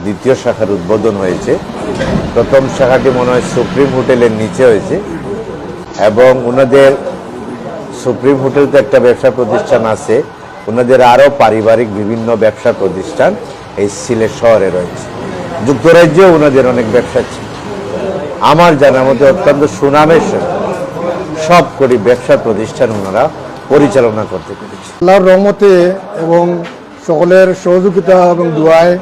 দ্বিতীয় শাখার উদ্বোধন হয়েছে। প্রথম শাখাটি মনে হয় সুপ্রিম হোটেলের নিচে হয়েছে এবং ওনাদের সুপ্রিম হোটেলতে একটা ব্যবসা প্রতিষ্ঠান আছে, ওনাদের আরও পারিবারিক বিভিন্ন ব্যবসা প্রতিষ্ঠান এই সিলেট শহরে রয়েছে। যুক্তরাজ্যেও ওনাদের অনেক ব্যবসা ছিল। আমার জানার মধ্যে অত্যন্ত সুনামের সাথে সবকটি ব্যবসা প্রতিষ্ঠান ওনারা পরিচালনা করতে পেরেছে। আল্লাহর রহমতে এবং সকলের সহযোগিতা এবং দোয়ায়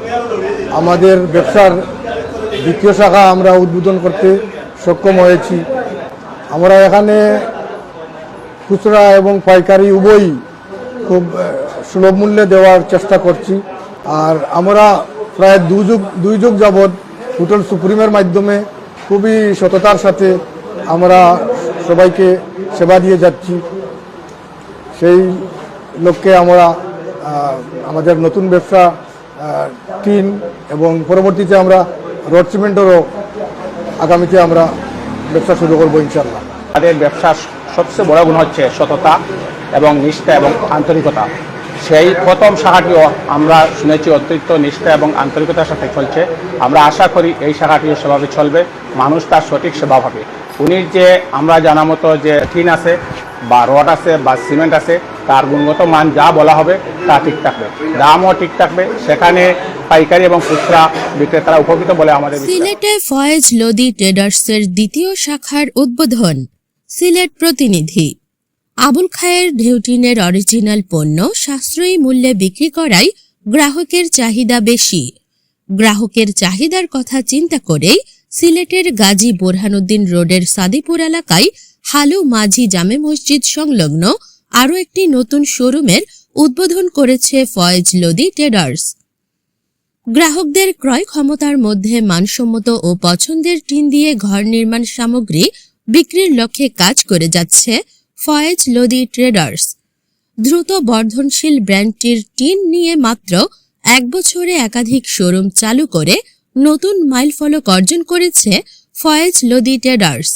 আমাদের ব্যবসার দ্বিতীয় শাখা আমরা উদ্বোধন করতে সক্ষম হয়েছি। আমরা এখানে খুচরা এবং পাইকারি উভয়ই খুব সুলভ মূল্যে দেওয়ার চেষ্টা করছি। আর আমরা প্রায় দুই যুগ যাবৎ হোটেল সুপ্রিমের মাধ্যমে খুবই সততার সাথে আমরা সবাইকে সেবা দিয়ে যাচ্ছি। সেই লক্ষ্যে আমরা আমাদের নতুন ব্যবসা টিন এবং পরবর্তীতে আমরা রড সিমেন্টেরও আগামীতে আমরা ব্যবসা শুরু করবো ইনশাল্লাহ। আমাদের ব্যবসার সবচেয়ে বড় গুণ হচ্ছে সততা এবং নিষ্ঠা এবং আন্তরিকতা। সেই প্রথম শাখাটিও আমরা শুনেছি অতিরিক্ত নিষ্ঠা এবং আন্তরিকতার সাথে চলছে। আমরা আশা করি এই শাখাটিও সেভাবে চলবে, মানুষ তার সঠিক সেবা পাবে। উনি যে আমরা জানা মতো যে টিন আছে বা রড আছে বা সিমেন্ট আছে, তার গুণগত মান যা বলা হবে তা ঠিক থাকবে, দামও ঠিক থাকবে। সেখানে পাইকারি এবং খুচরা বিক্রেতারা উপকৃত বলে আমাদের। সিলেটে ফয়েজ লোদি ট্রেডার্সের দ্বিতীয় শাখার উদ্বোধন। সিলেট প্রতিনিধি। আবুল খায়ের ঢেউটিনের অরিজিনাল পণ্য সাশ্রয়ী মূল্যে বিক্রি করায় গ্রাহকের চাহিদা বেশি। গ্রাহকের চাহিদার কথা চিন্তা করেই সিলেটের গাজী বোরহানুদ্দিন রোডের সাদিপুর এলাকায় হালু মাঝি জামে মসজিদ সংলগ্ন আরও একটি নতুন শোরুমের উদ্বোধন করেছে ফয়েজ লোদি ট্রেডার্স। গ্রাহকদের ক্রয় ক্ষমতার মধ্যে মানসম্মত ও পছন্দের টিন দিয়ে ঘর নির্মাণ সামগ্রী বিক্রির লক্ষ্যে কাজ করে যাচ্ছে ফয়েজ লোদি ট্রেডার্স। দ্রুত বর্ধনশীল ব্র্যান্ডটির টিন নিয়ে মাত্র 1 বছরে একাধিক শোরুম চালু করে নতুন মাইলফলক অর্জন করেছে ফয়েজ লোদি ট্রেডার্স।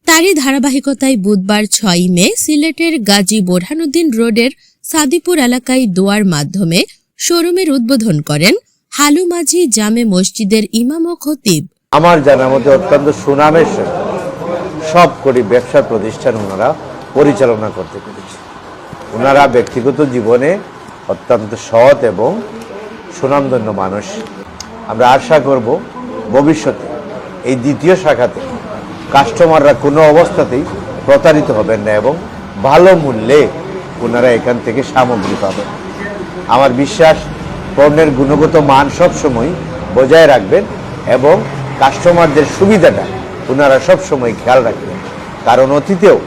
তারই ধারাবাহিকতায় বুধবার 6 মে সিলেটের গাজী বোরহানুদ্দিন রোডের সাদিপুর এলাকায় দোয়ার মাধ্যমে শোরুমের উদ্বোধন করেন হালু মাঝি জামে মসজিদের ইমাম ও খতিব। আমার জানার মধ্যে অত্যন্ত সুনামের সাথে সবকটি ব্যবসা প্রতিষ্ঠান ওনারা পরিচালনা করতে পেরেছে। ওনারা ব্যক্তিগত জীবনে অত্যন্ত সৎ এবং সুনামধন্য মানুষ। আমরা আশা করব ভবিষ্যতে এই দ্বিতীয় শাখাতে কাস্টমাররা কোনো অবস্থাতেই প্রতারিত হবেন না এবং ভালো মূল্যে ওনারা এখান থেকে সামগ্রী পাবেন। আমার বিশ্বাস পণ্যের গুণগত মান সবসময় বজায় রাখবেন এবং কাস্টমারদের সুবিধাটা ওনারা সবসময় খেয়াল রাখবেন, কারণ অতীতেও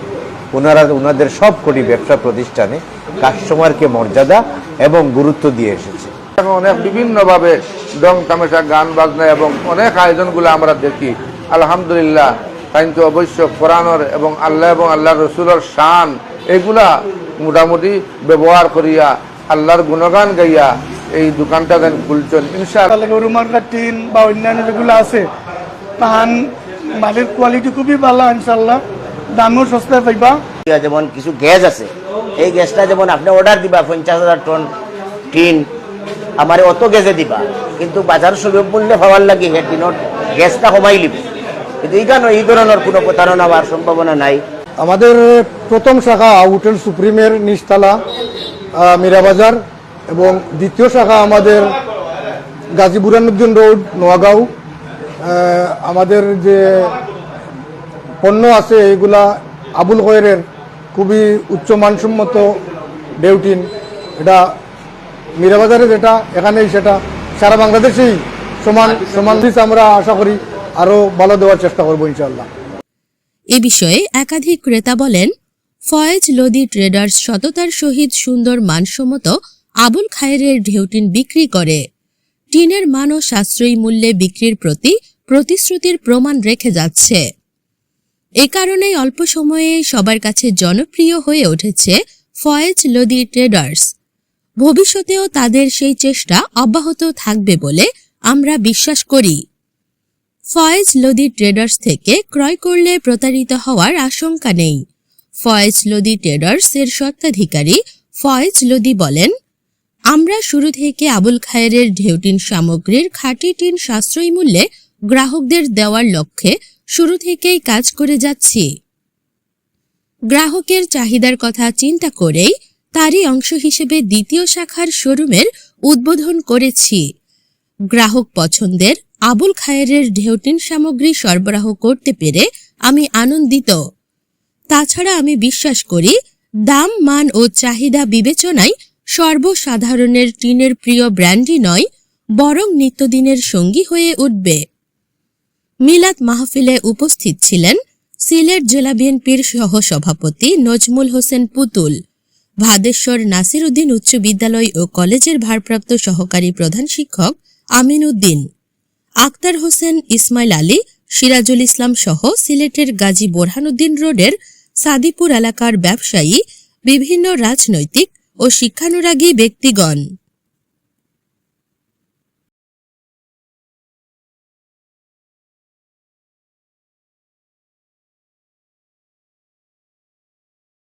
ওনারা ওনাদের সবকটি ব্যবসা প্রতিষ্ঠানে কাস্টমারকে মর্যাদা এবং গুরুত্ব দিয়ে এসেছে। অনেক বিভিন্নভাবে ডং তামাশা, গান বাজনা এবং অনেক আয়োজনগুলো আমরা দেখি। আলহামদুলিল্লাহ, কিন্তু অবশ্য কোরআনের এবং আল্লাহ রসুলের শান এগুলা মোটামুটি ব্যবহার করিয়া আল্লাহর গুণগান গাইয়া এই দোকানটা দেন খুলছেন ইনশাআল্লাহ। গরুমার্কার টিন বা অন্যান্য যেগুলো আছে তাহান মালের কোয়ালিটি খুবই ভালো ইনশাআল্লাহ, দামও সস্তায় পাইবা। যেমন কিছু গ্যাস আছে, এই গ্যাসটা যেমন আপনি অর্ডার দিবা 50,000 টন টিন, আমার অত গ্যাসে দিবা, কিন্তু বাজার সুলভ মূল্যে পাওয়ার লাগে হে টিনের গ্যাসটা কমাই লিব। কিন্তু এইখানে এই ধরনের কোনো প্রতারণা হওয়ার সম্ভাবনা নাই। আমাদের প্রথম শাখা হোটেল সুপ্রিমের নিচতলা মীরাবাজার এবং দ্বিতীয় শাখা আমাদের গাজী বোরহানুদ্দিন রোড নোয়াগাঁও। আমাদের যে পণ্য আছে এগুলা আবুল খয়েরের খুবই উচ্চ মানসম্মত ডেউটিন। এটা মীরাবাজারে যেটা এখানেই সেটা সারা বাংলাদেশেই সমান আমরা আশা করি আরও ভালো দেওয়ার চেষ্টা করবো ইনশাআল্লাহ। এ বিষয়ে একাধিক ক্রেতা বলেন, ফয়েজ লোদি ট্রেডার্স সততার সহিত সুন্দর মানসম্মত আবুল খায়েরের ঢেউটিন বিক্রি করে। টিনের মান ও সাশ্রয়ী মূল্যে বিক্রির প্রতি প্রতিশ্রুতির প্রমাণ রেখে যাচ্ছে। এ কারণেই অল্প সময়ে সবার কাছে জনপ্রিয় হয়ে উঠেছে ফয়েজ লোদি ট্রেডার্স। ভবিষ্যতেও তাদের সেই চেষ্টা অব্যাহত থাকবে বলে আমরা বিশ্বাস করি। ফয়েজ লোদি ট্রেডার্স থেকে ক্রয় করলে প্রতারিত হওয়ার আশঙ্কা নেই। ফয়েজ লোদি ট্রেডার্স এর স্বত্বাধিকারী ফয়েজ লোদি বলেন, আমরা শুরু থেকে আবুল খায়েরের ঢেউটিন সামগ্রীর খাঁটি টিন সাশ্রয়ী মূল্যে গ্রাহকদের দেওয়ার লক্ষ্যে শুরু থেকেই কাজ করে যাচ্ছি। গ্রাহকের চাহিদার কথা চিন্তা করেই তারই অংশ হিসেবে দ্বিতীয় শাখার শোরুমের উদ্বোধন করেছি। গ্রাহক পছন্দের আবুল খায়েরের ঢেউটিন সামগ্রী সরবরাহ করতে পেরে আমি আনন্দিত। তাছাড়া আমি বিশ্বাস করি দাম, মান ও চাহিদা বিবেচনায় সর্বসাধারণের টিনের প্রিয় ব্র্যান্ডই নয়, বরং নিত্যদিনের সঙ্গী হয়ে উঠবে। মিলাদ মাহফিলে উপস্থিত ছিলেন সিলেট জেলা বিএনপির সহসভাপতি নজমুল হোসেন পুতুল, ভাদেশ্বর নাসির উদ্দিন উচ্চ বিদ্যালয় ও কলেজের ভারপ্রাপ্ত সহকারী প্রধান শিক্ষক আমিন উদ্দিন, আক্তার হোসেন, ইসমাইল আলী, সিরাজুল ইসলাম সহ সিলেটের গাজী বোরহানুদ্দিন রোডের সাদিপুর এলাকার ব্যবসায়ী, বিভিন্ন রাজনৈতিক ও শিক্ষানুরাগী ব্যক্তিগণ।